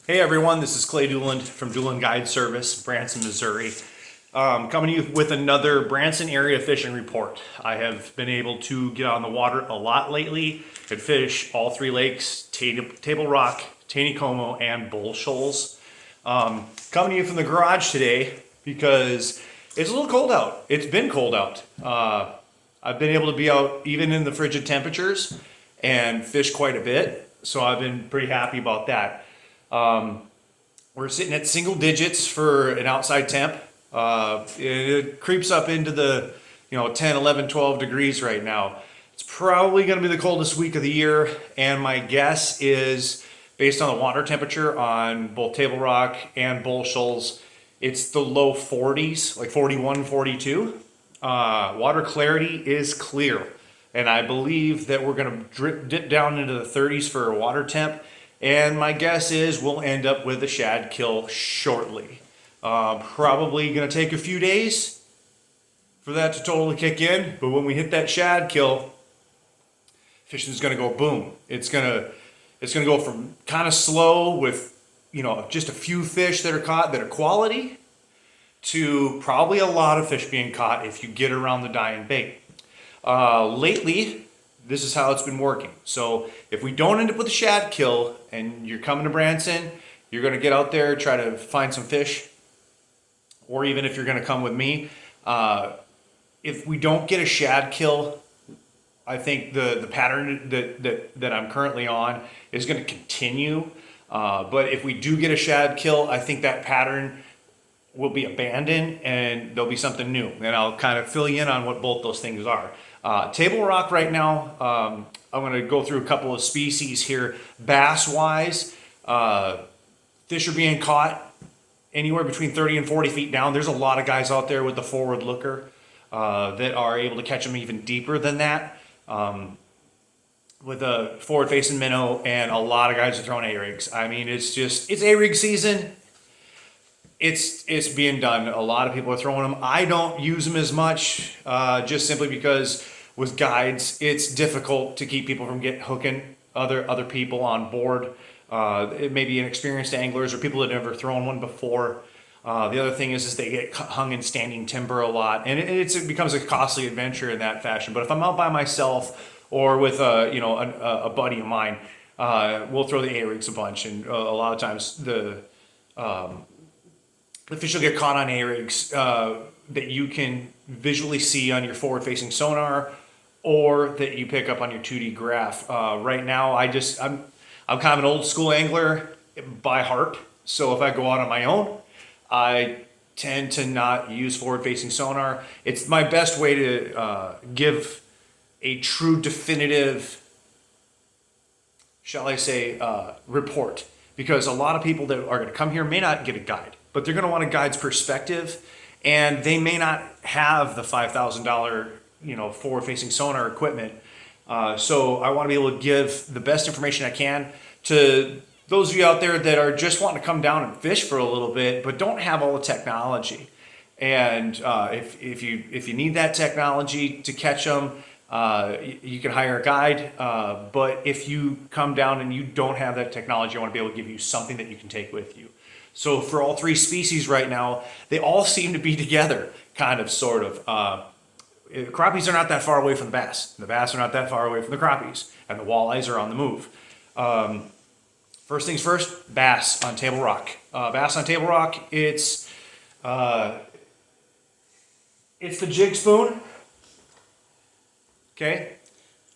Hey everyone, this is Clay Dooland from Dooland Guide Service, Branson, Missouri. Coming to you with another Branson Area Fishing Report. I have been able to get on the water a lot lately and fish all three lakes, Table Rock, Taneycomo, and Bull Shoals. Coming to you from the garage today because it's a little cold out. It's been cold out. I've been able to be out even in the frigid temperatures and fish quite a bit, so I've been pretty happy about that. We're sitting at single digits for an outside temp. It creeps up into the 10, 11, 12 degrees right now. It's probably going to be the coldest week of the year, and my guess is, based on the water temperature on both Table Rock and Bull Shoals, it's the low 40s, like 41, 42. Water clarity is clear, and I believe that we're going to dip down into the 30s for a water temp. And my guess is we'll end up with a shad kill shortly. Probably going to take a few days for that to totally kick in. But when we hit that shad kill, fishing is going to go boom. It's going to go from kind of slow with just a few fish that are caught that are quality to probably a lot of fish being caught if you get around the dying bait. Lately, this is how it's been working. So if we don't end up with a shad kill and you're coming to Branson, you're going to get out there, try to find some fish, or even if you're going to come with me, if we don't get a shad kill, I think the pattern that I'm currently on is going to continue. But if we do get a shad kill, I think that pattern will be abandoned and there'll be something new. And I'll kind of fill you in on what both those things are. Table Rock right now, I'm going to go through a couple of species here. Bass-wise, fish are being caught anywhere between 30 and 40 feet down. There's a lot of guys out there with the forward looker that are able to catch them even deeper than that. With a forward-facing minnow, and a lot of guys are throwing A-rigs. I mean, it's A-rig season. It's being done. A lot of people are throwing them. I don't use them as much, just simply because with guides, it's difficult to keep people from hooking other people on board. It may be inexperienced anglers or people that have never thrown one before. The other thing is they get hung in standing timber a lot, and it becomes a costly adventure in that fashion. But if I'm out by myself or with a buddy of mine, we'll throw the A-rigs a bunch, and a lot of times the fish will get caught on A-rigs that you can visually see on your forward-facing sonar, or that you pick up on your 2D graph. Right now, I'm kind of an old school angler by heart. So if I go out on my own, I tend to not use forward-facing sonar. It's my best way to give a true definitive, shall I say, report. Because a lot of people that are going to come here may not get a guide, but they're going to want a guide's perspective, and they may not have the $5,000 forward-facing sonar equipment. So I want to be able to give the best information I can to those of you out there that are just wanting to come down and fish for a little bit, but don't have all the technology. And if you need that technology to catch them, you can hire a guide. But if you come down and you don't have that technology, I want to be able to give you something that you can take with you. So for all three species right now, they all seem to be together, kind of, sort of. Crappies are not that far away from the bass. The bass are not that far away from the crappies, and the walleyes are on the move. First things first, bass on Table Rock. Bass on Table Rock, it's the jig spoon. Okay,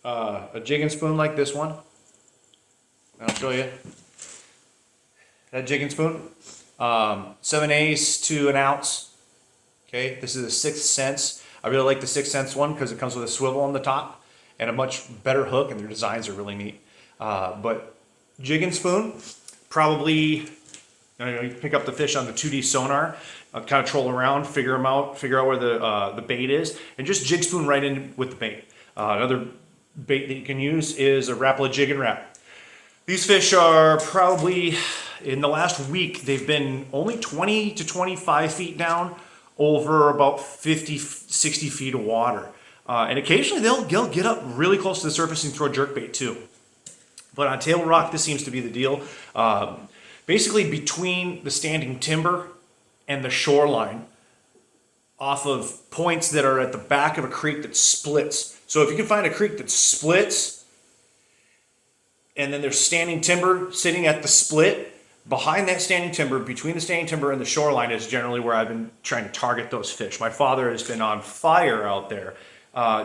a jigging spoon like this one. I'll show you. That jigging spoon, 7/8 to an ounce. Okay, this is a 6th Sense. I really like the 6th Sense one because it comes with a swivel on the top and a much better hook, and their designs are really neat. But jigging spoon, probably you pick up the fish on the 2D sonar, kind of troll around, figure out where the bait is, and just jig spoon right in with the bait. Another bait that you can use is a Rapala Jig and Wrap. These fish are probably, in the last week, they've been only 20 to 25 feet down over about 50, 60 feet of water. And occasionally they'll get up really close to the surface and throw a jerkbait too. But on Table Rock, this seems to be the deal. basically between the standing timber and the shoreline, off of points that are at the back of a creek that splits. So if you can find a creek that splits, and then there's standing timber sitting at the split, behind that standing timber, between the standing timber and the shoreline, is generally where I've been trying to target those fish. My father has been on fire out there,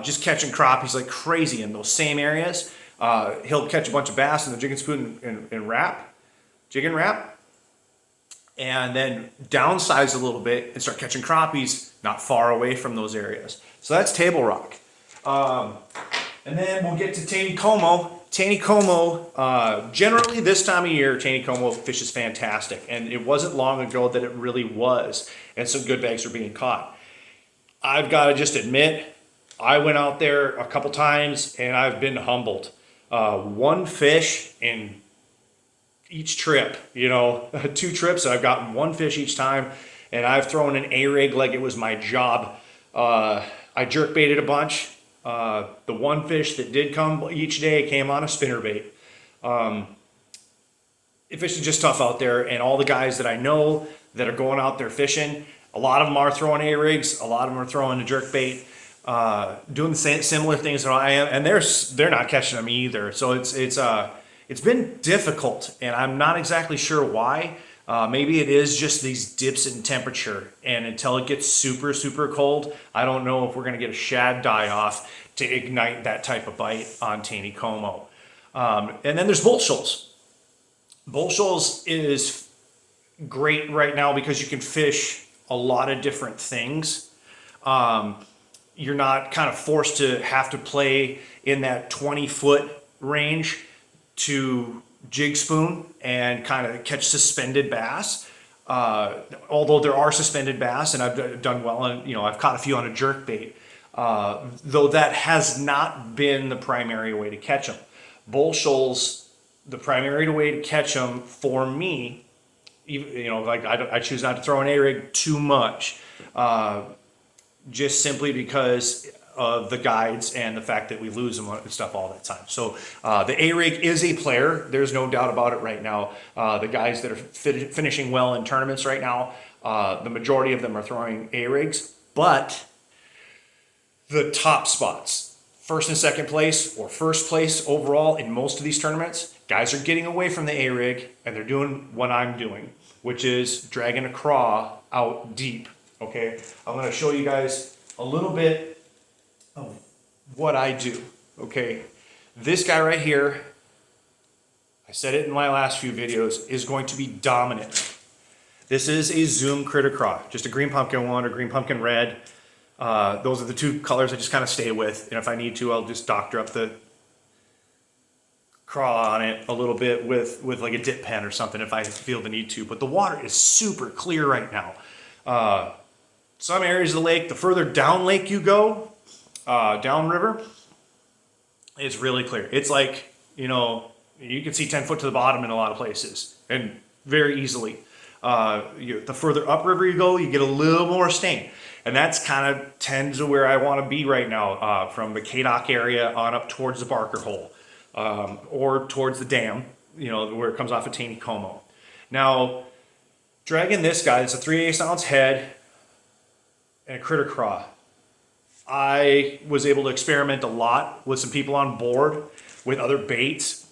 just catching crappies like crazy in those same areas. He'll catch a bunch of bass in the jig and spoon and jig and wrap, and then downsize a little bit and start catching crappies not far away from those areas. So that's Table Rock. And then we'll get to Taneycomo. Taneycomo, generally this time of year, Taneycomo fish is fantastic. And it wasn't long ago that it really was. And some good bags are being caught. I've got to just admit, I went out there a couple times and I've been humbled. One fish in each trip, 2 trips, I've gotten 1 fish each time. And I've thrown an A-rig like it was my job. I jerk baited a bunch. The one fish that did come each day came on a spinnerbait. Fish is just tough out there, and all the guys that I know that are going out there fishing, a lot of them are throwing A-rigs, a lot of them are throwing a jerk bait, doing the same similar things that I am, and they're not catching them either. So it's been difficult, and I'm not exactly sure why. Maybe it is just these dips in temperature, and until it gets super, super cold, I don't know if we're going to get a shad die-off to ignite that type of bite on Taneycomo. And then there's bull shoals. Bull shoals is great right now because you can fish a lot of different things. You're not kind of forced to have to play in that 20-foot range to jig spoon and kind of catch suspended bass. Although there are suspended bass, and I've done well, and I've caught a few on a jerk bait. Though that has not been the primary way to catch them. Bull shoals, the primary way to catch them for me, I choose not to throw an A-rig too much, just simply because of the guides and the fact that we lose them and stuff all that time. So the A-rig is a player. There's no doubt about it right now. The guys that are finishing well in tournaments right now, the majority of them are throwing A-rigs, but the top spots, first and second place or first place overall in most of these tournaments, guys are getting away from the A-rig and they're doing what I'm doing, which is dragging a craw out deep. Okay, I'm going to show you guys a little bit of what I do. Okay, this guy right here, I said it in my last few videos, is going to be dominant. This is a Zoom critter craw, just a green pumpkin one or green pumpkin red. Those are the 2 colors I just kind of stay with, and if I need to, I'll just doctor up the craw on it a little bit with like a dip pen or something if I feel the need to. But the water is super clear right now. Some areas of the lake, the further down lake you go, downriver, it's really clear. It's like, you can see 10 foot to the bottom in a lot of places, and very easily. The further upriver you go, you get a little more stain. And that's kind of tends to where I want to be right now, from the Kadok area on up towards the Barker Hole, or towards the dam, where it comes off of Taneycomo. Now, dragging this guy, it's a 3/8 ounce head and a critter craw. I was able to experiment a lot with some people on board with other baits.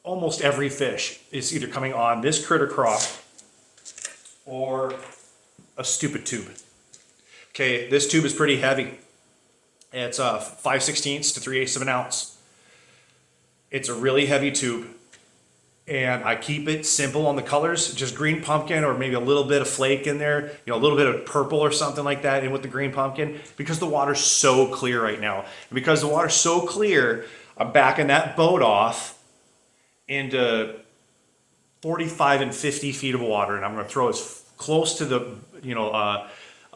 Almost every fish is either coming on this critter craw or a stupid tube. Okay, this tube is pretty heavy. It's 5/16 to 3/8 of an ounce. It's a really heavy tube, and I keep it simple on the colors, just green pumpkin or maybe a little bit of flake in there, a little bit of purple or something like that in with the green pumpkin, because the water's so clear right now. And because the water's so clear, I'm backing that boat off into 45 and 50 feet of water, and I'm going to throw as close to the,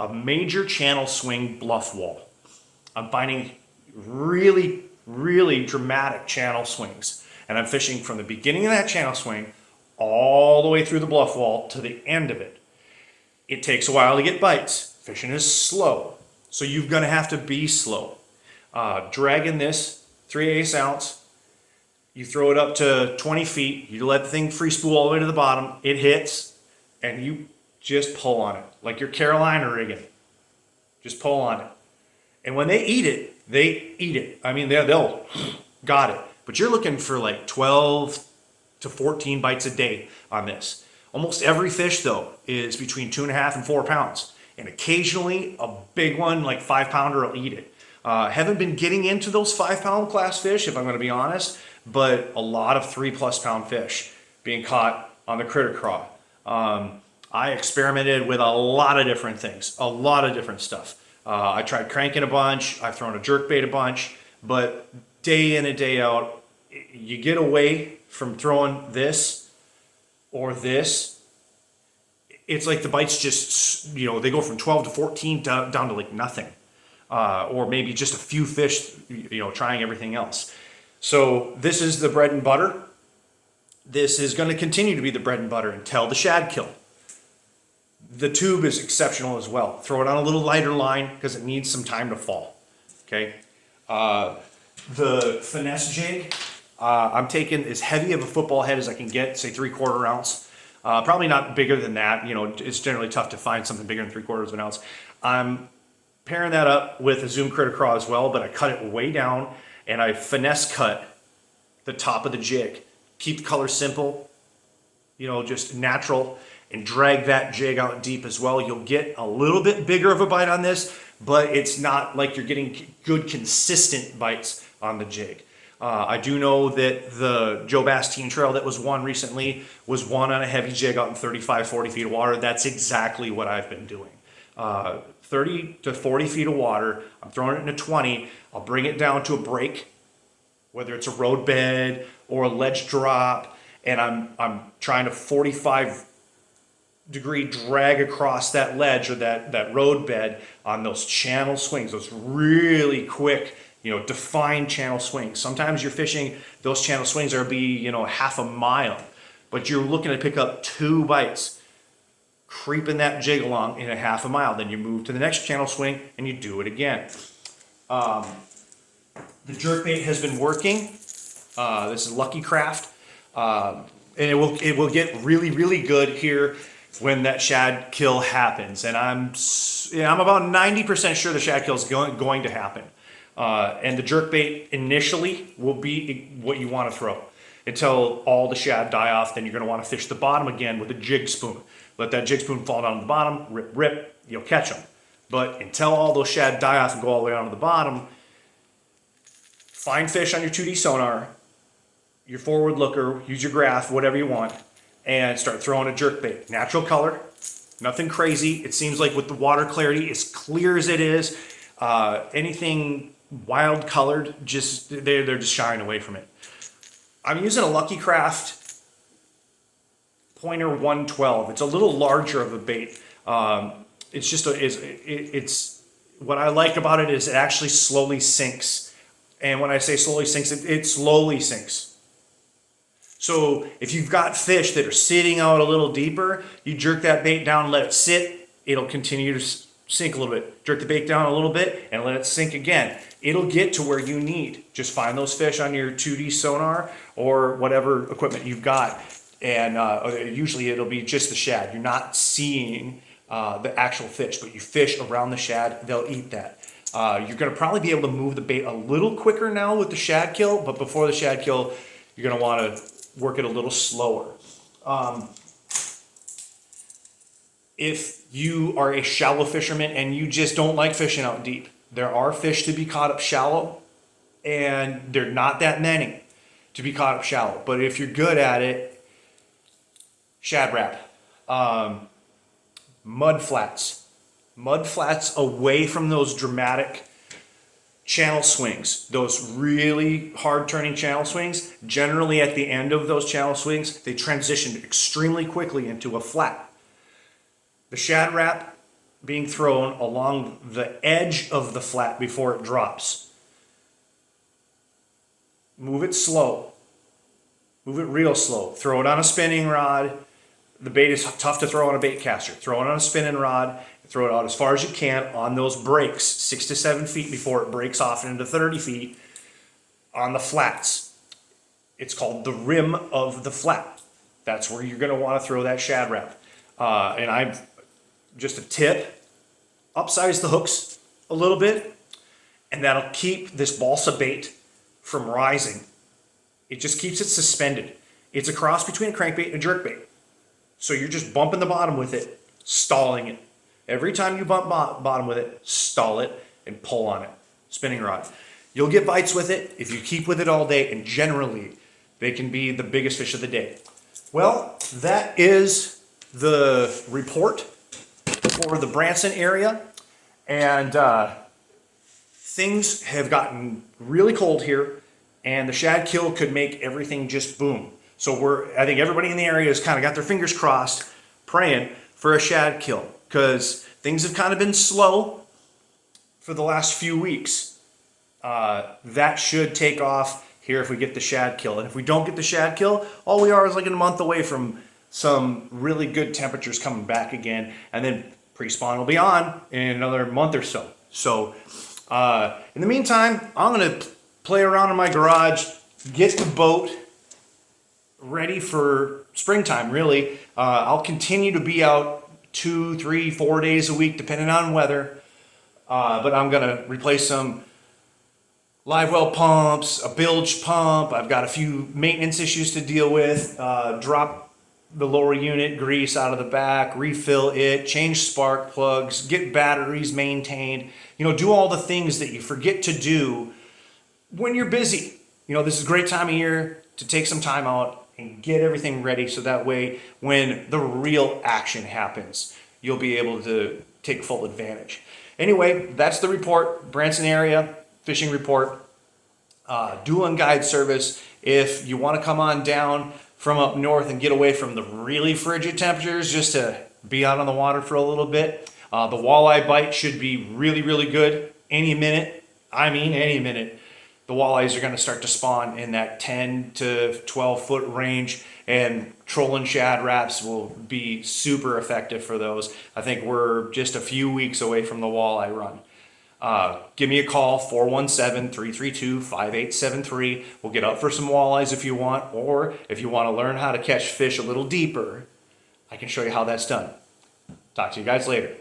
a major channel swing bluff wall. I'm finding really, really dramatic channel swings. And I'm fishing from the beginning of that channel swing all the way through the bluff wall to the end of it. It takes a while to get bites. Fishing is slow. So you're going to have to be slow. Dragging this 3/8 ounce, You throw it up to 20 feet, you let the thing free spool all the way to the bottom, it hits, and you just pull on it, like your Carolina rigging. Just pull on it. And when they eat it, they eat it. I mean, they'll got it. But you're looking for like 12 to 14 bites a day on this. Almost every fish, though, is between 2.5 and 4 pounds. And occasionally, a big one, like 5-pounder, will eat it. Haven't been getting into those 5-pound class fish, if I'm going to be honest, but a lot of 3+ pound fish being caught on the critter craw. I experimented with a lot of different things, a lot of different stuff. I tried cranking a bunch, I've thrown a jerkbait a bunch, but day in and day out, you get away from throwing this or this. It's like the bites just, they go from 12 to 14 down to like nothing. Or maybe just a few fish, trying everything else. So this is the bread and butter. This is going to continue to be the bread and butter until the shad kill. The tube is exceptional as well. Throw it on a little lighter line because it needs some time to fall. Okay. The finesse jig, I'm taking as heavy of a football head as I can get, say 3/4 ounce. Probably not bigger than that. It's generally tough to find something bigger than 3/4 of an ounce. I'm pairing that up with a Zoom Critter Craw as well, but I cut it way down and I finesse cut the top of the jig. Keep the color simple, just natural, and drag that jig out deep as well. You'll get a little bit bigger of a bite on this, but it's not like you're getting good consistent bites on the jig. I do know that the Joe Bass Teen Trail that was won recently was won on a heavy jig out in 35, 40 feet of water. That's exactly what I've been doing. 30 to 40 feet of water, I'm throwing it in a 20, I'll bring it down to a break, whether it's a road bed or a ledge drop, and I'm trying to 45-degree drag across that ledge or that road bed on those channel swings, those really quick, defined channel swings. Sometimes you're fishing, those channel swings are half a mile, but you're looking to pick up 2 bites, creeping that jig along in a half a mile. Then you move to the next channel swing and you do it again. The jerkbait has been working. This is Lucky Craft. And it will get really, really good here when that shad kill happens. And I'm about 90% sure the shad kill is going to happen. And the jerkbait initially will be what you want to throw until all the shad die off. Then you're going to want to fish the bottom again with a jig spoon. Let that jig spoon fall down to the bottom, rip, you'll catch them. But until all those shad die off and go all the way down to the bottom, find fish on your 2D sonar, your forward looker, use your graph, whatever you want, and start throwing a jerkbait. Natural color, nothing crazy. It seems like with the water clarity, as clear as it is, anything wild colored, they're just shying away from it. I'm using a Lucky Craft Pointer 112. It's a little larger of a bait. It's what I like about it is it actually slowly sinks. And when I say slowly sinks, it slowly sinks. So if you've got fish that are sitting out a little deeper, you jerk that bait down, let it sit, it'll continue to sink a little bit. Jerk the bait down a little bit and let it sink again. It'll get to where you need. Just find those fish on your 2D sonar or whatever equipment you've got. And usually it'll be just the shad. You're not seeing the actual fish, but you fish around the shad, they'll eat that. You're going to probably be able to move the bait a little quicker now with the shad kill, but before the shad kill, you're going to want to work it a little slower. If you are a shallow fisherman and you just don't like fishing out deep, there are fish to be caught up shallow, and they're not that many to be caught up shallow. But if you're good at it, shad wrap, mud flats away from those dramatic channel swings, those really hard turning channel swings. Generally at the end of those channel swings, they transition extremely quickly into a flat. The shad wrap being thrown along the edge of the flat before it drops. Move it slow. Move it real slow. Throw it on a spinning rod. The bait is tough to throw on a bait caster. Throw it on a spinning rod. Throw it out as far as you can on those breaks, 6 to 7 feet before it breaks off into 30 feet on the flats. It's called the rim of the flat. That's where you're going to want to throw that shad wrap. And I've just a tip, upsize the hooks a little bit, and that'll keep this balsa bait from rising. It just keeps it suspended. It's a cross between a crankbait and a jerkbait. So you're just bumping the bottom with it, stalling it. Every time you bump bottom with it, stall it and pull on it. Spinning rod. You'll get bites with it if you keep with it all day, and generally they can be the biggest fish of the day. Well, that is the report for the Branson area, and things have gotten really cold here, and the shad kill could make everything just boom. So I think everybody in the area has kind of got their fingers crossed, praying for a shad kill, because things have kind of been slow for the last few weeks. That should take off here if we get the shad kill. And if we don't get the shad kill, all we are is like a month away from some really good temperatures coming back again, and then pre-spawn will be on in another month or so. So in the meantime, I'm gonna play around in my garage, get the boat ready for springtime, really. I'll continue to be out 2, 3, 4 days a week, depending on weather. But I'm gonna replace some live well pumps, a bilge pump. I've got a few maintenance issues to deal with. Drop the lower unit grease out of the back, refill it, change spark plugs, get batteries maintained. You know, do all the things that you forget to do when you're busy. You know, this is a great time of year to take some time out and get everything ready, so that way when the real action happens, you'll be able to take full advantage. Anyway, that's the report, Branson Area Fishing Report. Dual and guide service. If you want to come on down from up north and get away from the really frigid temperatures, just to be out on the water for a little bit, the walleye bite should be really, really good any minute. I mean, any minute. The walleyes are going to start to spawn in that 10 to 12 foot range, and trolling shad wraps will be super effective for those. I think we're just a few weeks away from the walleye run. Give me a call, 417-332-5873. We'll get up for some walleyes if you want, or if you want to learn how to catch fish a little deeper, I can show you how that's done. Talk to you guys later.